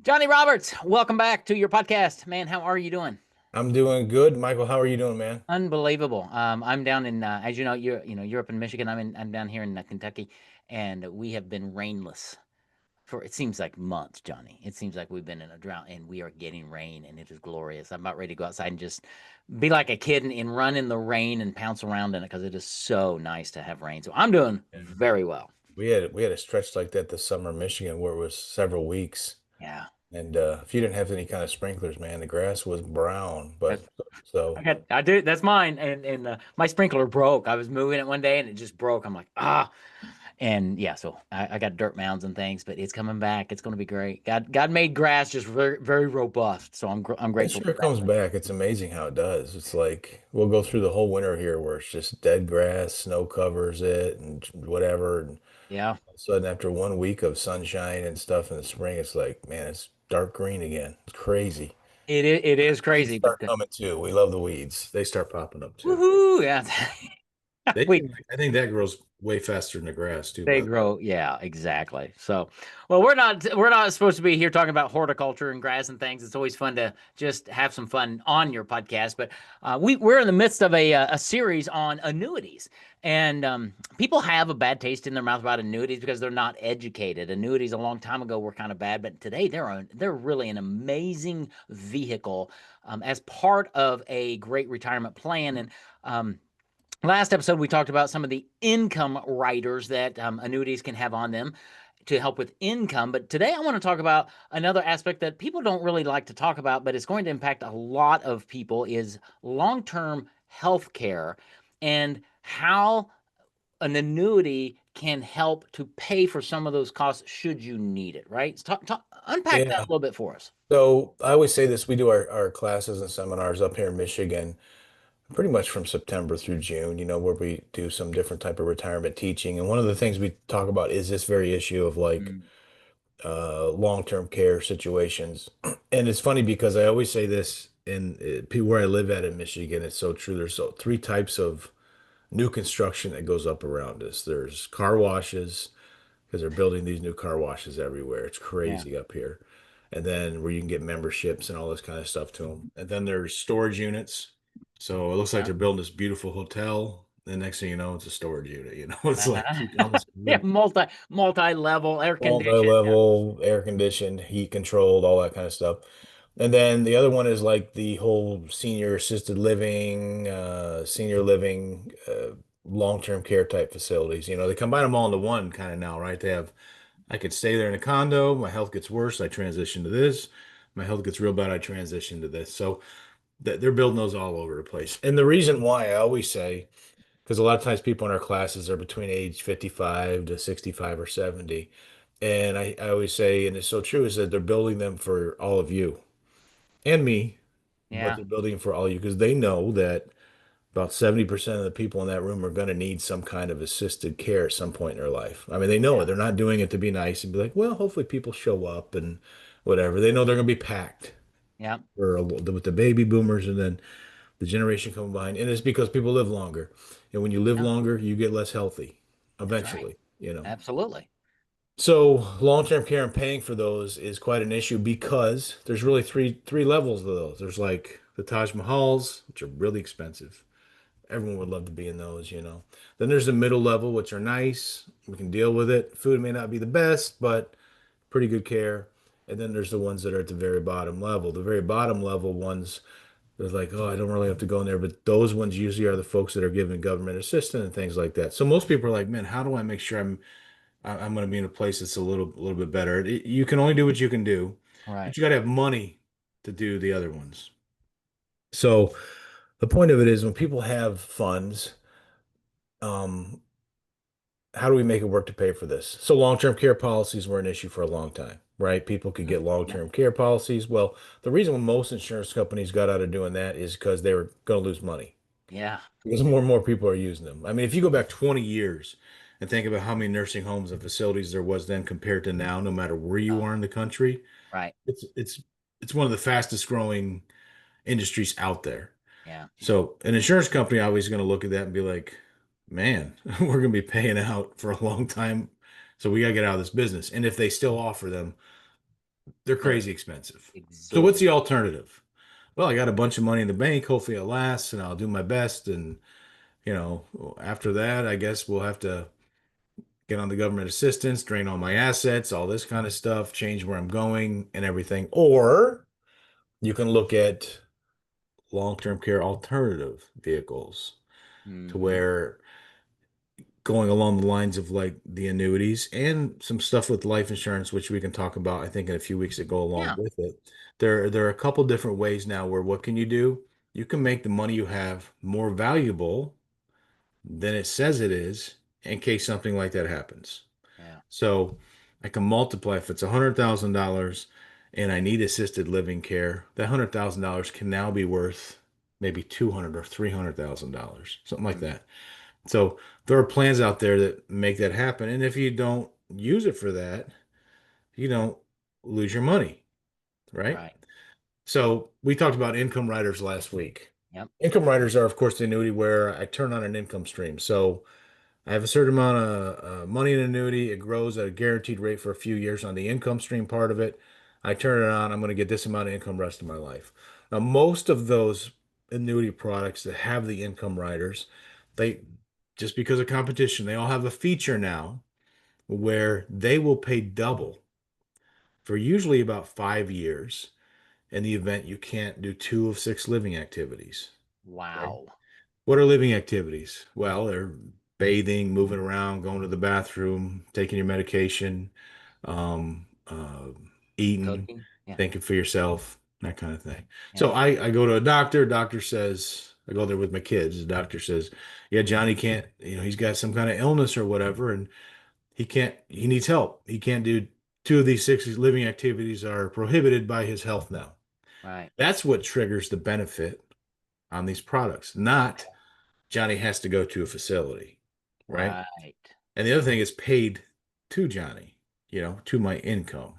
Johnnie Roberts, welcome back to your podcast. Man, how are you doing? I'm doing good. Michael, how are you doing, man? Unbelievable. I'm down in, as you know, you're up in Michigan. I'm down here in Kentucky, and we have been rainless for it seems like months, Johnny. It seems like we've been in a drought, and we are getting rain, and it is glorious. I'm about ready to go outside and just be like a kid and run in the rain and pounce around in it because it is so nice to have rain. So I'm doing Yeah. very well. We had a stretch like that this summer in Michigan where it was several weeks. Yeah. And if you didn't have any kind of sprinklers, man, the grass was brown. That's, But so I do. That's mine. And my sprinkler broke. I was moving it one day and it just broke. I'm like, ah. And yeah, so I got dirt mounds and things, but it's coming back. It's going to be great. God made grass just very, very robust. So I'm it grateful sure for that. comes back. It's amazing how it does. It's like we'll go through the whole winter here where it's just dead grass, snow covers it and whatever. And Yeah, all of a sudden after 1 week of sunshine and stuff in the spring, it's like, man, it's dark green again. It's crazy. it is Weeds crazy, but start coming too. We love the weeds. They start popping up too. woohoo! Yeah, They we seem like, I think that grows way faster than the grass too, they by the way. grow. Yeah, exactly. So, well, we're not supposed to be here talking about horticulture and grass and things. It's always fun to just have some fun on your podcast, but we're in the midst of a series on annuities. And people have a bad taste in their mouth about annuities because they're not educated. Annuities a long time ago were kind of bad, but today they're really an amazing vehicle as part of a great retirement plan. And last episode, we talked about some of the income riders that annuities can have on them to help with income. But today, I want to talk about another aspect that people don't really like to talk about, but it's going to impact a lot of people is long-term health care and how an annuity can help to pay for some of those costs should you need it, right? Unpack that a Yeah. little bit for us. So I always say this, we do our classes and seminars up here in Michigan pretty much from September through June, where we do some different type of retirement teaching. And one of the things we talk about is this very issue of like Mm, long-term care situations. And it's funny because I always say this in where I live at in Michigan, it's so true. There's three types of new construction that goes up around us. There's car washes, because they're building these new car washes everywhere. It's yeah, crazy up here. And then where you can get memberships and all this kind of stuff to them. And then there's storage units. So it looks like yeah. they're building this beautiful hotel. The next thing you know, it's a storage unit. It's like Uh-huh. almost Yeah, multi-level air conditioned. Yeah, multi-level, air conditioned, heat controlled, all that kind of stuff. And then the other one is like the whole senior assisted living, senior living, long-term care type facilities. They combine them all into one kind of now, right? I could stay there in a condo. My health gets worse. I transition to this. My health gets real bad. I transition to this. So they're building those all over the place. And the reason why I always say, because a lot of times people in our classes are between age 55 to 65 or 70. And I always say, and it's so true, is that they're building them for all of you and me, but yeah, they're building for all you because they know that about 70% of the people in that room are going to need some kind of assisted care at some point in their life. I mean, they know it. yeah, They're not doing it to be nice and be like, well, hopefully people show up and whatever. They know they're going to be packed yeah. with the baby boomers and then the generation coming behind. And it's because people live longer. And when you live Yeah, longer, you get less healthy that's right. eventually. Absolutely. So long-term care and paying for those is quite an issue because there's really three levels of those. There's like the Taj Mahals, which are really expensive. Everyone would love to be in those. Then there's the middle level, which are nice. We can deal with it. Food may not be the best, but pretty good care. And then there's the ones that are at the very bottom level. The very bottom level ones, they're like, oh, I don't really have to go in there. But those ones usually are the folks that are given government assistance and things like that. So most people are like, man, how do I make sure I'm going to be in a place that's a little bit better? You can only do what you can do, Right. but you got to have money to do the other ones. So the point of it is when people have funds, um, how do we make it work to pay for this? So long-term care policies were an issue for a long time, right? People could get Yeah. long-term care policies. Well, the reason why most insurance companies got out of doing that is because they were going to lose money Yeah. because more and more people are using them. I mean, if you go back 20 years and think about how many nursing homes and facilities there was then compared to now, no matter where you Oh, are in the country, right. it's one of the fastest growing industries out there. Yeah. So an insurance company always going to look at that and be like, man, we're going to be paying out for a long time. So we got to get out of this business. And if they still offer them They're They're crazy expensive. So what's the exorbitant. alternative? Well, I got a bunch of money in the bank. Hopefully it lasts and I'll do my best. And, after that, I guess we'll have to get on the government assistance, drain all my assets, all this kind of stuff, change where I'm going and everything. Or you can look at long-term care alternative vehicles to Hmm. where going along the lines of like the annuities and some stuff with life insurance, which we can talk about, I think, in a few weeks that go along Yeah. with it. There are a couple different ways now where what can you do? You can make the money you have more valuable than it says it is in case something like that happens. Yeah. So I can multiply if it's $100,000 and I need assisted living care, that $100,000 can now be worth maybe 200 or $300,000, something like Mm. that. So there are plans out there that make that happen. And if you don't use it for that, you don't lose your money, right? Right. So we talked about income riders last week. Yep. Income riders are, of course, the annuity where I turn on an income stream. So I have a certain amount of money in an annuity. It grows at a guaranteed rate for a few years on the income stream part of it. I turn it on. I'm going to get this amount of income rest of my life. Now, most of those annuity products that have the income riders, they just because of competition, they all have a feature now where they will pay double for usually about 5 years in the event you can't do two of six living activities. Okay. Wow. What are living activities? Well, they're bathing, moving around, going to the bathroom, taking your medication, eating, Cooking. Yeah. thinking for yourself, that kind of thing. Yeah. So I go to a doctor. Doctor says, I go there with my kids. The doctor says, yeah, Johnny can't, he's got some kind of illness or whatever, and he needs help. He can't do two of these six living activities are prohibited by his health now. Right. That's what triggers the benefit on these products, not Johnny has to go to a facility, right? Right. And the other thing is paid to Johnny, to my income.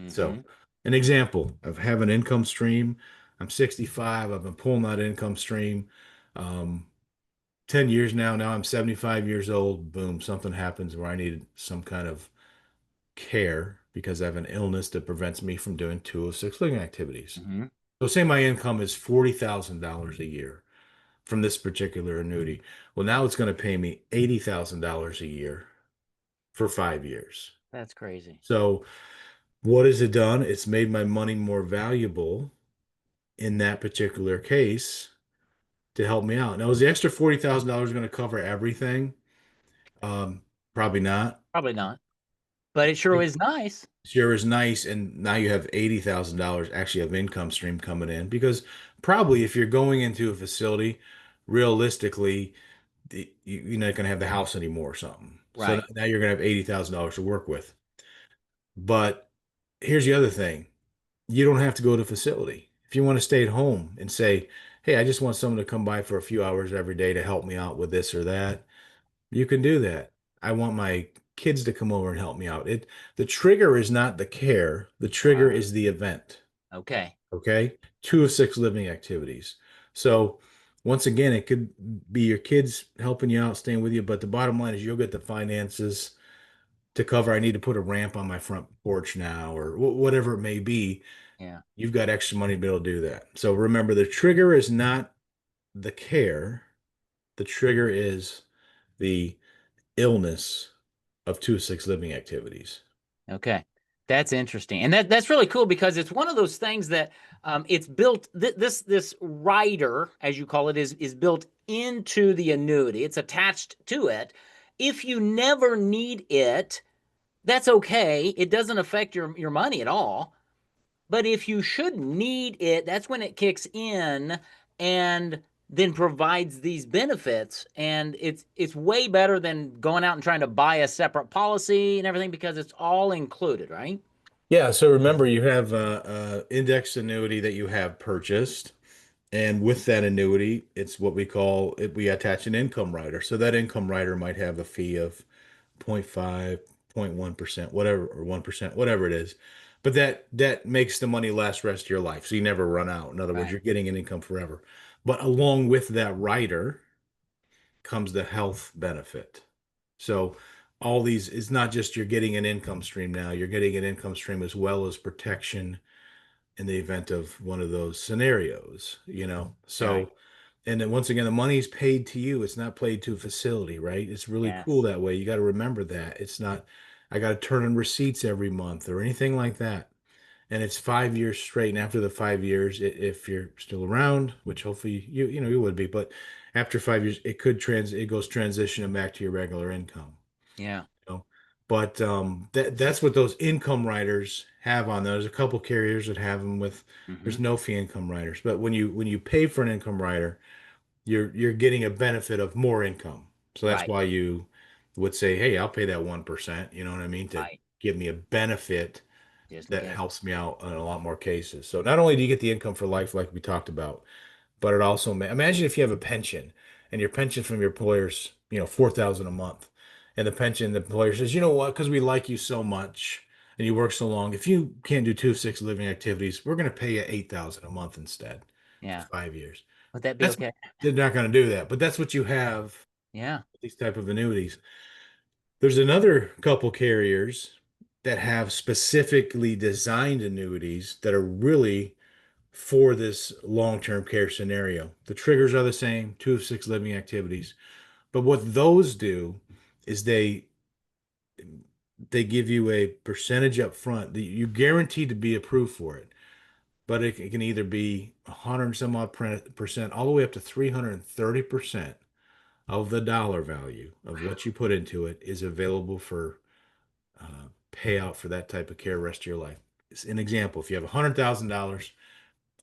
So, Mm-hmm. an example of have an income stream. I'm 65. I've been pulling that income stream 10 years now. Now I'm 75 years old. Boom, something happens where I need some kind of care because I have an illness that prevents me from doing two of six living activities. Mm-hmm. So, say my income is $40,000 a year from this particular annuity. Well, now it's going to pay me $80,000 a year for 5 years. That's crazy. So, what has it done? It's made my money more valuable in that particular case to help me out. Now, is the extra $40,000 going to cover everything? Um, Probably not. Probably not. But it sure is nice. Sure is nice, and now you have $80,000 actually of income stream coming in because probably if you're going into a facility, realistically, you're not going to have the house anymore or something. So Right. now you're going to have $80,000 to work with. But here's the other thing. You don't have to go to a facility. If you want to stay at home and say, hey, I just want someone to come by for a few hours every day to help me out with this or that, you can do that. I want my kids to come over and help me out. The trigger is not the care, the trigger Right. is the event. Okay. Okay. Two of six living activities. So once again, it could be your kids helping you out, staying with you, but the bottom line is you'll get the finances to cover. I need to put a ramp on my front porch now, or whatever it may be. Yeah. You've got extra money to be able to do that. So remember, the trigger is not the care. The trigger is the illness of two of six living activities. Okay. That's interesting. And that's really cool because it's one of those things that it's built this rider, as you call it, is built into the annuity. It's attached to it. If you never need it, that's okay. It doesn't affect your money at all. But if you should need it, that's when it kicks in and then provides these benefits. And it's way better than going out and trying to buy a separate policy and everything because it's all included, right? Yeah, so remember you have a index annuity that you have purchased, and with that annuity, it's what we call it, we attach an income rider. So that income rider might have a fee of 0.5, 0.1%, whatever, or 1%, whatever it is. But that makes the money last the rest of your life. So you never run out. In other words, Right. you're getting an income forever. But along with that rider comes the health benefit. So all these, it's not just you're getting an income stream now, you're getting an income stream as well as protection in the event of one of those scenarios, you know? Right. So, and then once again, the money's paid to you. It's not paid to a facility, right? It's really cool Yes. that way. You got to remember that. It's not, I got to turn in receipts every month or anything like that. And it's 5 years straight. And after the 5 years, if you're still around, which hopefully you would be, but after 5 years, it goes transitioning back to your regular income. Yeah. Know. But that's what those income riders have on those. A couple carriers that have them with Hmm. there's no fee income riders. But when you pay for an income rider, you're getting a benefit of more income. So that's Right. why you would say, hey, I'll pay that 1%, you know what I mean, to Right. give me a benefit Just in that case. helps me out in a lot more cases. So not only do you get the income for life like we talked about, but it also imagine if you have a pension and your pension from your employer's 4,000 a month, and the employer says, you know what, because we like you so much and you work so long, if you can't do 2 of 6 living activities, we're going to pay you 8,000 a month instead for Yeah. 5 years. Would that be That's okay? They're not going to do that, but that's what you have Yeah. with these type of annuities. There's another couple carriers that have specifically designed annuities that are really for this long-term care scenario. The triggers are the same, 2 of 6 living activities. But what those do is they give you a percentage up front that you guaranteed to be approved for it. But it can either be 100 and some odd percent all the way up to 330% of the dollar value of what you put into it is available for payout for that type of care rest of your life. It's an example. If you have $100,000,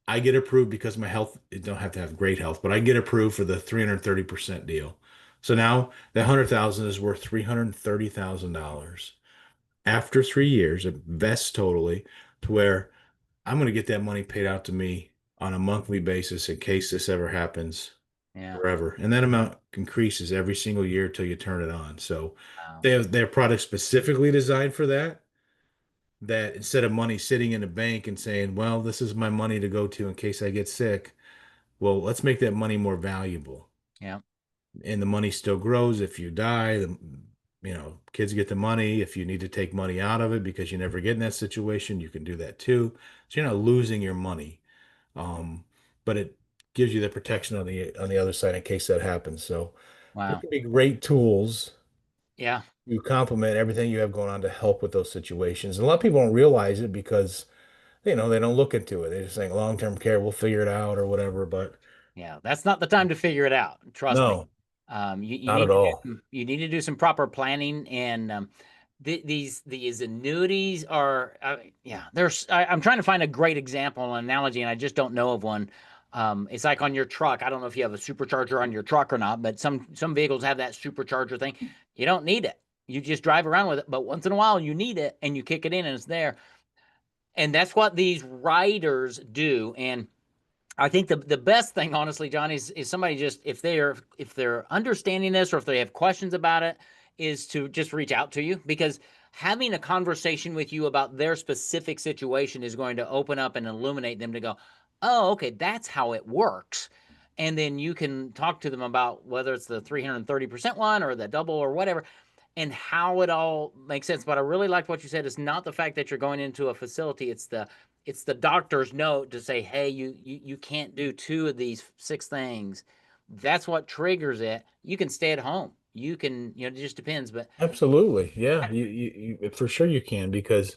I get approved because my health, I don't have to have great health, but I get approved for the 330% deal. So now that 100,000 is worth $330,000. After 3 years, it vests totally to where I'm going to get that money paid out to me on a monthly basis in case this ever happens Yeah. forever. And that amount increases every single year till you turn it on. So Wow. they have products specifically designed for that, that instead of money sitting in a bank and saying, well, this is my money to go to in case I get sick. Well, let's make that money more valuable. Yeah. And the money still grows if you die. Kids get the money. If you need to take money out of it because you never get in that situation, you can do that too. So you're not losing your money. Um, but it gives you the protection on the other side in case that happens. So they Wow. can be great tools. Yeah. You complement everything you have going on to help with those situations. And a lot of people don't realize it because they don't look into it. They just think long-term care, we'll figure it out or whatever. But Yeah, that's not the time to figure it out. Trust me. no, You not need at to do all. you need to do some proper planning, and these annuities are yeah. I'm trying to find a great example, an analogy, and I just don't know of one. It's like on your truck. I don't know if you have a supercharger on your truck or not, but some vehicles have that supercharger thing. You don't need it. You just drive around with it, but once in a while you need it, and you kick it in, and it's there. And that's what these riders do. And I think the best thing, honestly, John, is somebody just if they're understanding this or if they have questions about it, is to just reach out to you, because having a conversation with you about their specific situation is going to open up and illuminate them to go, oh, okay, that's how it works. And then you can talk to them about whether it's the 330% one or the double or whatever, and how it all makes sense. But I really like what you said. It's not the fact that you're going into a facility. It's the doctor's note to say, hey, you can't do 2 of these 6 things. That's what triggers it. You can stay at home. You can, it just depends. But Absolutely. Yeah, for sure you can because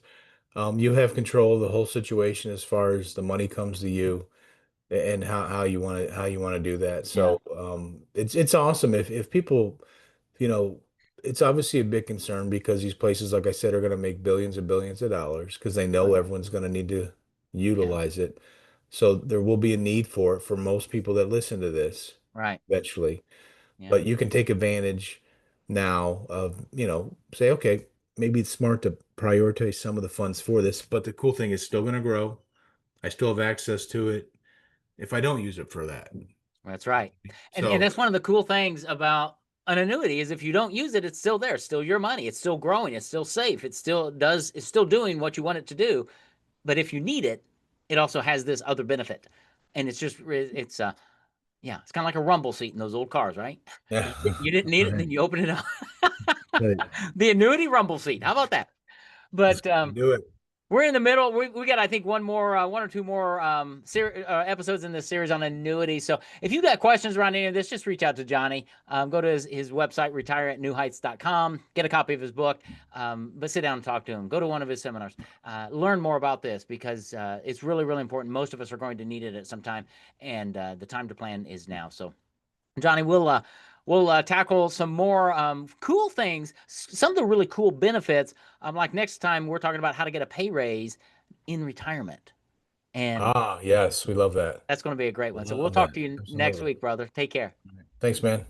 you have control of the whole situation as far as the money comes to you and how you want to do that. yeah, So it's awesome if people, you know, it's obviously a big concern because these places, like I said, are going to make billions and billions of dollars because they oh know yeah, everyone's going to need to yeah, utilize it. So there will be a need for it for most people that listen to this right, eventually. yeah, But you can take advantage now of, say, okay, maybe it's smart to prioritize some of the funds for this, but the cool thing is still going to grow. I still have access to it if I don't use it for that. that's right. And So that's one of the cool things about an annuity is if you don't use it, it's still there. It's still your money. It's still growing. It's still safe. It's still doing what you want it to do. But if you need it, it also has this other benefit. And yeah, it's kind of like a rumble seat in those old cars, right? yeah, You didn't need it, and right. then you open it up. Right. The annuity rumble seat. How about that? Let's But do it. we're in the middle. We got, I think, one or two more episodes in this series on annuity. So if you got questions around any of this, just reach out to Johnny. Go to his website, retireatnewheights.com, get a copy of his book, but sit down and talk to him. Go to one of his seminars. Learn more about this because it's really, really important. Most of us are going to need it at some time, and the time to plan is now. So Johnny, we'll tackle some more cool things, some of the really cool benefits. Like next time, we're talking about how to get a pay raise in retirement, and Ah, yes, we love that. that's going to be a great one. So we'll Love talk that. to you next Absolutely. week, brother. Take care. Thanks, man.